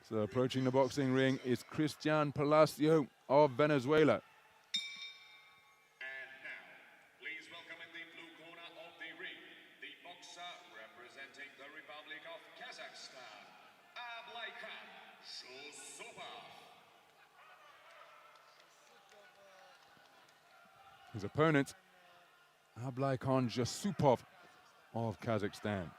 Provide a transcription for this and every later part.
So approaching the boxing ring is Christiann Palacio of Venezuela. And now, please welcome in the blue corner of the ring, the boxer representing the Republic of Kazakhstan, Ablaikhan ZHUSSUPOV. His opponent, Ablaikhan ZHUSSUPOV of Kazakhstan.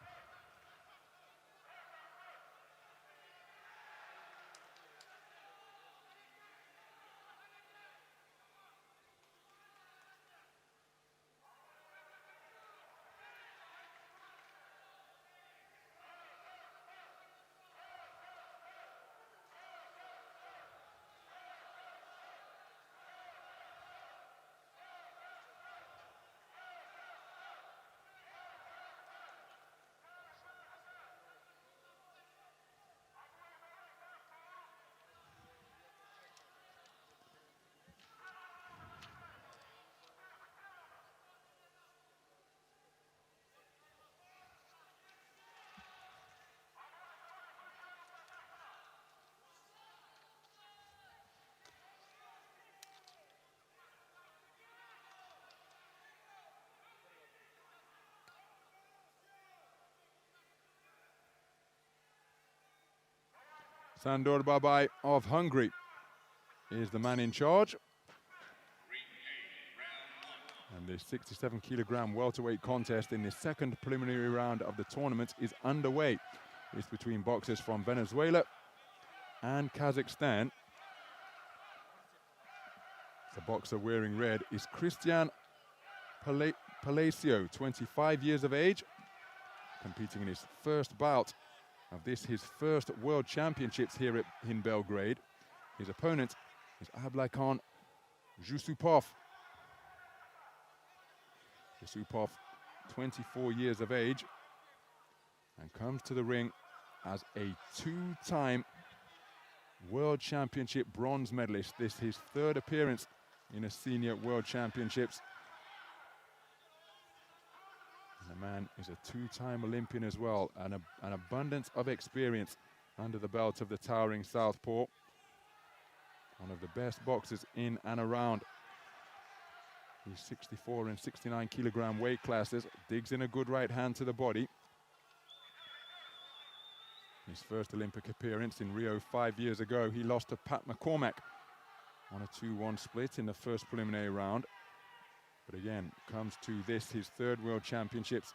Sandor Babai of Hungary is the man in charge. And the 67-kilogram welterweight contest in the second preliminary round of the tournament is underway. It's between boxers from Venezuela and Kazakhstan. The boxer wearing red is Christiann Palacio, 25 years of age, competing in his first bout of this, his first World Championships here in Belgrade. His opponent is Ablaikhan ZHUSSUPOV. ZHUSSUPOV, 24 years of age, and comes to the ring as a two-time World Championship bronze medalist. This is his third appearance in a senior World Championships. The man is a two-time Olympian as well, and an abundance of experience under the belt of the towering southpaw. One of the best boxers in and around the 64 and 69 kilogram weight classes. Digs in a good right hand to the body. His first Olympic appearance in Rio 5 years ago, he lost to Pat McCormack on a 2-1 split in the first preliminary round. But again, comes to this, his third World Championships,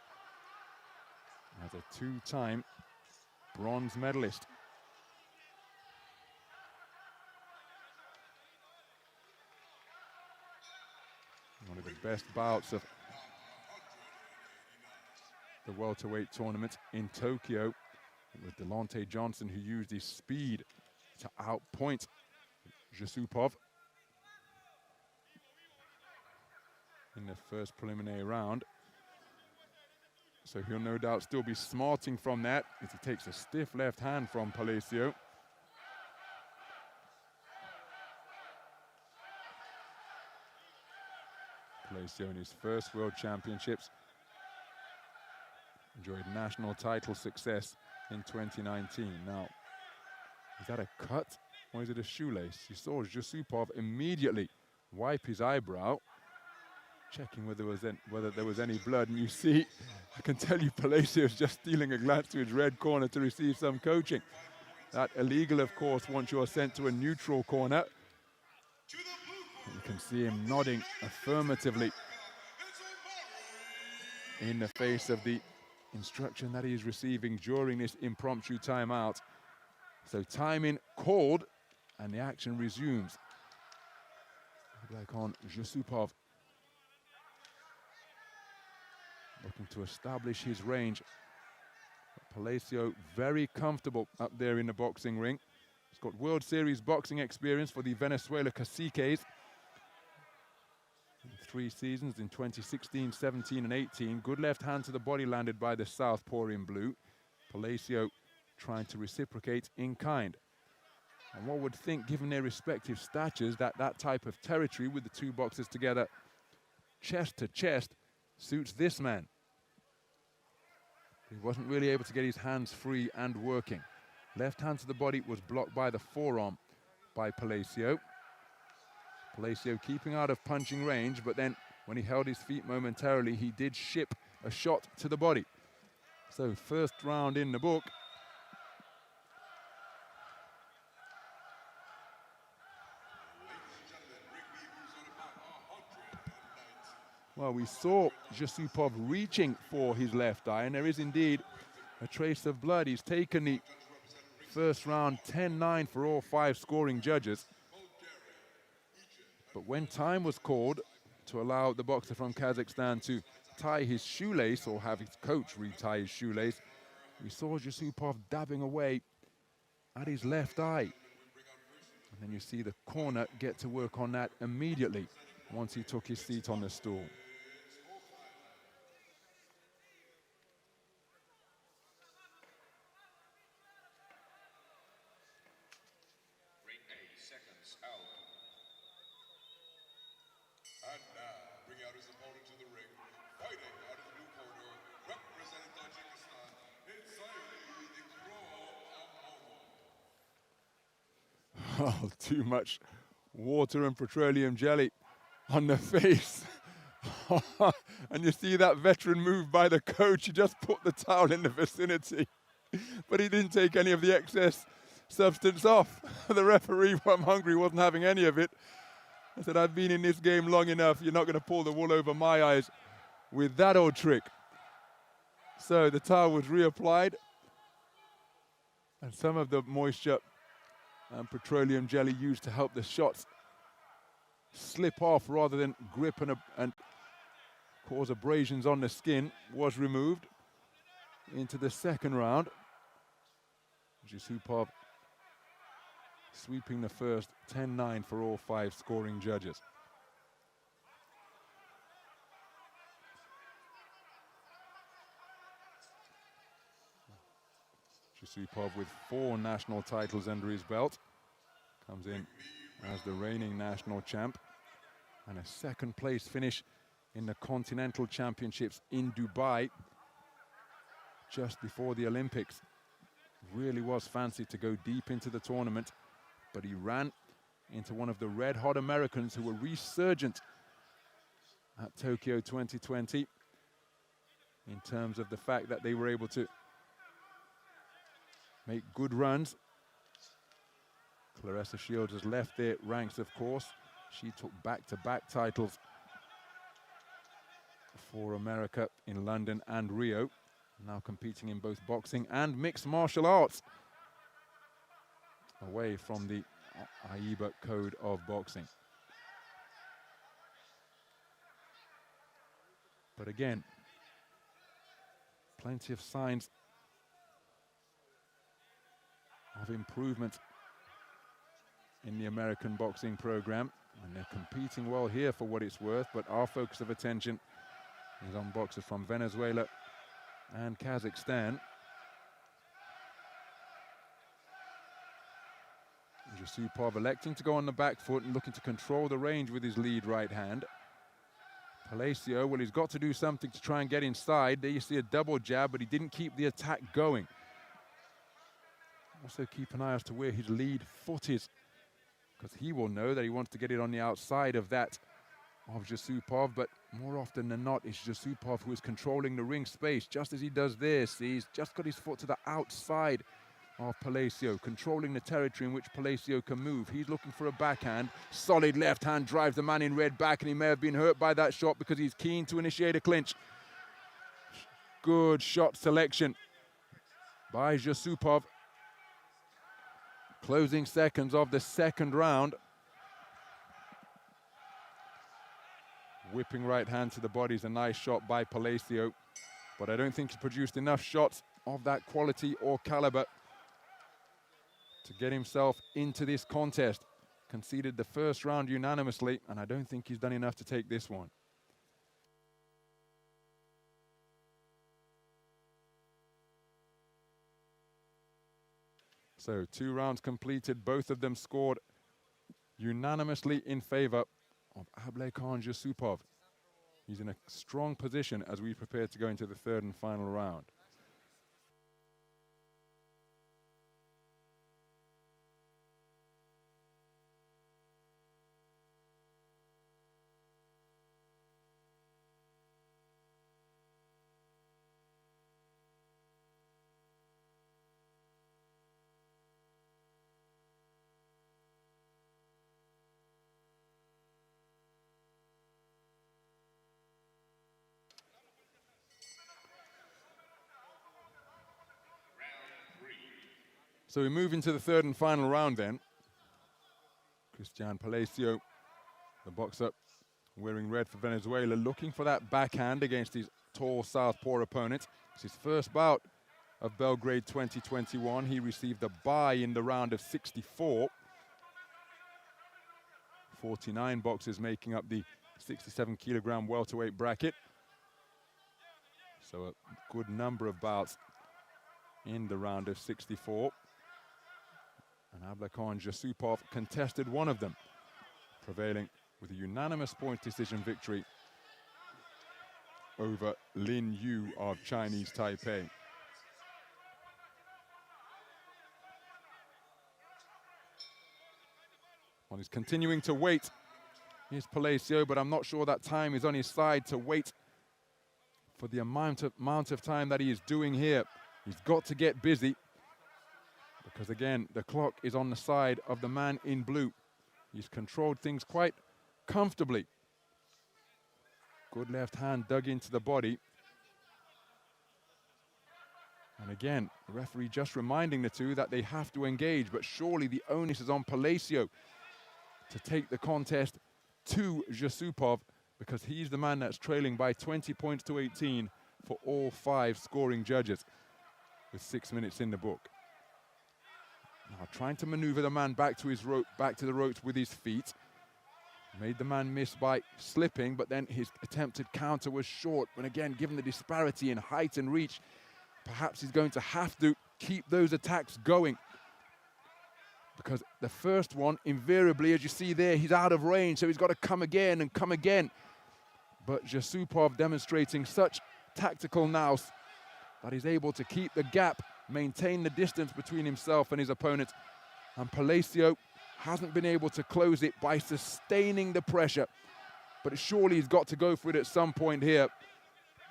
as a two-time bronze medalist. One of the best bouts of the welterweight tournament in Tokyo. It was Delonte Johnson who used his speed to outpoint ZHUSSUPOV in the first preliminary round. So he'll no doubt still be smarting from that as he takes a stiff left hand from Palacio. Palacio in his first World Championships enjoyed national title success in 2019. Now, is that a cut or is it a shoelace? You saw ZHUSSUPOV immediately wipe his eyebrow, checking whether there was any blood, and you see, I can tell you Palacio is just stealing a glance to his red corner to receive some coaching. That illegal, of course, once you're sent to a neutral corner. You can see him nodding affirmatively in the face of the instruction that he is receiving during this impromptu timeout. So timing called, and the action resumes. Ablaikhan ZHUSSUPOV looking to establish his range. Palacio very comfortable up there in the boxing ring. He's got World Series boxing experience for the Venezuela Caciques. 3 seasons in 2016, 17 and 18. Good left hand to the body landed by the southpaw in blue. Palacio trying to reciprocate in kind. And one would think, given their respective statures, that that type of territory with the two boxers together, chest to chest, suits this man. He wasn't really able to get his hands free and working. Left hand to the body was blocked by the forearm by Palacio. Palacio keeping out of punching range, but then when he held his feet momentarily, he did ship a shot to the body. So first round in the book. Well, we saw ZHUSSUPOV reaching for his left eye, and there is indeed a trace of blood. He's taken the first round 10-9 for all 5 scoring judges. But when time was called to allow the boxer from Kazakhstan to tie his shoelace, or have his coach retie his shoelace, we saw ZHUSSUPOV dabbing away at his left eye. And then you see the corner get to work on that immediately once he took his seat on the stool. And now, bring out his opponent to the ring, fighting out of the blue corner, representing Tajikistan, inside the Oh, too much water and petroleum jelly on the face. And you see that veteran move by the coach. He just put the towel in the vicinity, but he didn't take any of the excess substance off. The referee from Hungary wasn't having any of it. I said, I've been in this game long enough. You're not going to pull the wool over my eyes with that old trick. So the towel was reapplied, and some of the moisture and petroleum jelly used to help the shots slip off rather than grip and cause abrasions on the skin was removed. Into the second round. ZHUSSUPOV sweeping the first 10-9 for all 5 scoring judges. ZHUSSUPOV with 4 national titles under his belt. Comes in as the reigning national champ. And a second place finish in the Continental Championships in Dubai just before the Olympics. Really was fancy to go deep into the tournament, but he ran into one of the red-hot Americans who were resurgent at Tokyo 2020 in terms of the fact that they were able to make good runs. Claressa Shields has left their ranks, of course. She took back-to-back titles for America in London and Rio, now competing in both boxing and mixed martial arts, away from the AIBA code of boxing. But again, plenty of signs of improvement in the American boxing program, and they're competing well here for what it's worth, but our focus of attention is on boxers from Venezuela and Kazakhstan. ZHUSSUPOV electing to go on the back foot and looking to control the range with his lead right hand. Palacio, well, he's got to do something to try and get inside. There you see a double jab, but he didn't keep the attack going. Also keep an eye as to where his lead foot is, because he will know that he wants to get it on the outside of that of ZHUSSUPOV, but more often than not, it's ZHUSSUPOV who is controlling the ring space. Just as he does this, he's just got his foot to the outside of Palacio, controlling the territory in which Palacio can move. He's looking for a backhand. Solid left hand drives the man in red back, and he may have been hurt by that shot because he's keen to initiate a clinch. Good shot selection by ZHUSSUPOV. Closing seconds of the second round. Whipping right hand to the body is a nice shot by Palacio, but I don't think he's produced enough shots of that quality or caliber to get himself into this contest. Conceded the first round unanimously, and I don't think he's done enough to take this one. So 2 rounds completed, both of them scored unanimously in favor of Ablaikhan ZHUSSUPOV. He's in a strong position as we prepare to go into the third and final round. So we move into the third and final round then. Christiann Palacio, the boxer wearing red for Venezuela, looking for that backhand against his tall southpaw opponent. It's his first bout of Belgrade 2021. He received a bye in the round of 64. 49 boxers making up the 67-kilogram welterweight bracket. So a good number of bouts in the round of 64. And Ablaikhan ZHUSSUPOV contested one of them, prevailing with a unanimous point decision victory over Lin Yu of Chinese Taipei. Well, he's continuing to wait. Here's Palacio, but I'm not sure that time is on his side to wait for the amount of time that he is doing here. He's got to get busy because, again, the clock is on the side of the man in blue. He's controlled things quite comfortably. Good left hand dug into the body. And again, the referee just reminding the two that they have to engage, but surely the onus is on Palacio to take the contest to ZHUSSUPOV, because he's the man that's trailing by 20 points to 18 for all 5 scoring judges with 6 minutes in the book. Now trying to maneuver the man back to the ropes with his feet. Made the man miss by slipping, but then his attempted counter was short. And again, given the disparity in height and reach, perhaps he's going to have to keep those attacks going, because the first one, invariably, as you see there, he's out of range, so he's got to come again and come again. But ZHUSSUPOV demonstrating such tactical nous that he's able to keep the gap, maintain the distance between himself and his opponent. And Palacio hasn't been able to close it by sustaining the pressure. But surely he's got to go for it at some point here,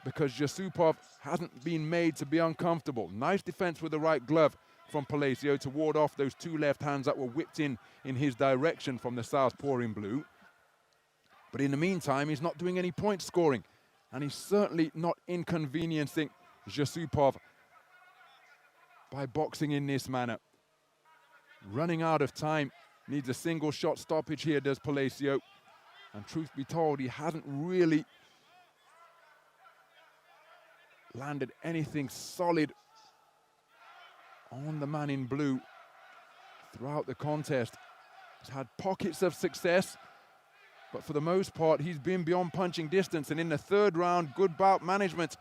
because ZHUSSUPOV hasn't been made to be uncomfortable. Nice defense with the right glove from Palacio to ward off those 2 left hands that were whipped in his direction from the southpaw in blue. But in the meantime, he's not doing any point scoring, and he's certainly not inconveniencing ZHUSSUPOV by boxing in this manner. Running out of time, needs a single shot stoppage here, does Palacio. And truth be told, he hasn't really landed anything solid on the man in blue throughout the contest. He's had pockets of success, but for the most part, he's been beyond punching distance. And in the third round, good bout management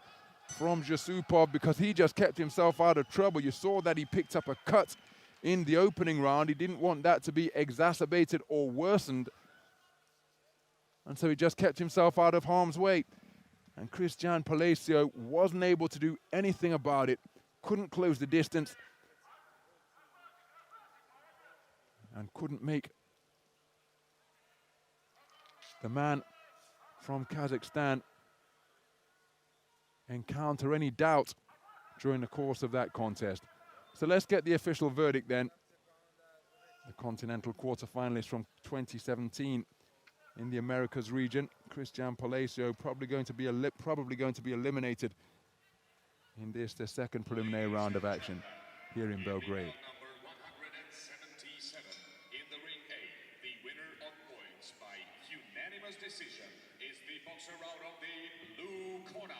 from ZHUSSUPOV, because he just kept himself out of trouble. You saw that he picked up a cut in the opening round. He didn't want that to be exacerbated or worsened, and so he just kept himself out of harm's way. And Christiann Palacio wasn't able to do anything about it, couldn't close the distance, and couldn't make the man from Kazakhstan encounter any doubt during the course of that contest. So let's get the official verdict then. The Continental quarterfinalist from 2017 in the Americas region, Christiann Palacio, probably going to be eliminated in this, the second preliminary round of action here in Belgrade. Number 177 in the ring A, the winner on points by unanimous decision is the boxer out of the blue corner.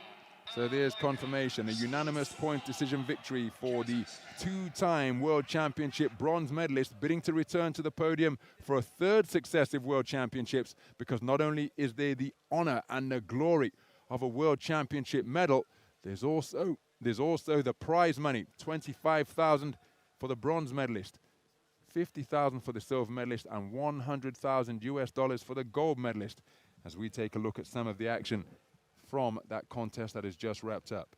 So there's confirmation, a unanimous point decision victory for the 2-time World Championship bronze medalist, bidding to return to the podium for a 3rd successive World Championships, because not only is there the honor and the glory of a World Championship medal, there's also the prize money, $25,000 for the bronze medalist, $50,000 for the silver medalist, and $100,000 for the gold medalist, as we take a look at some of the action from that contest that has just wrapped up.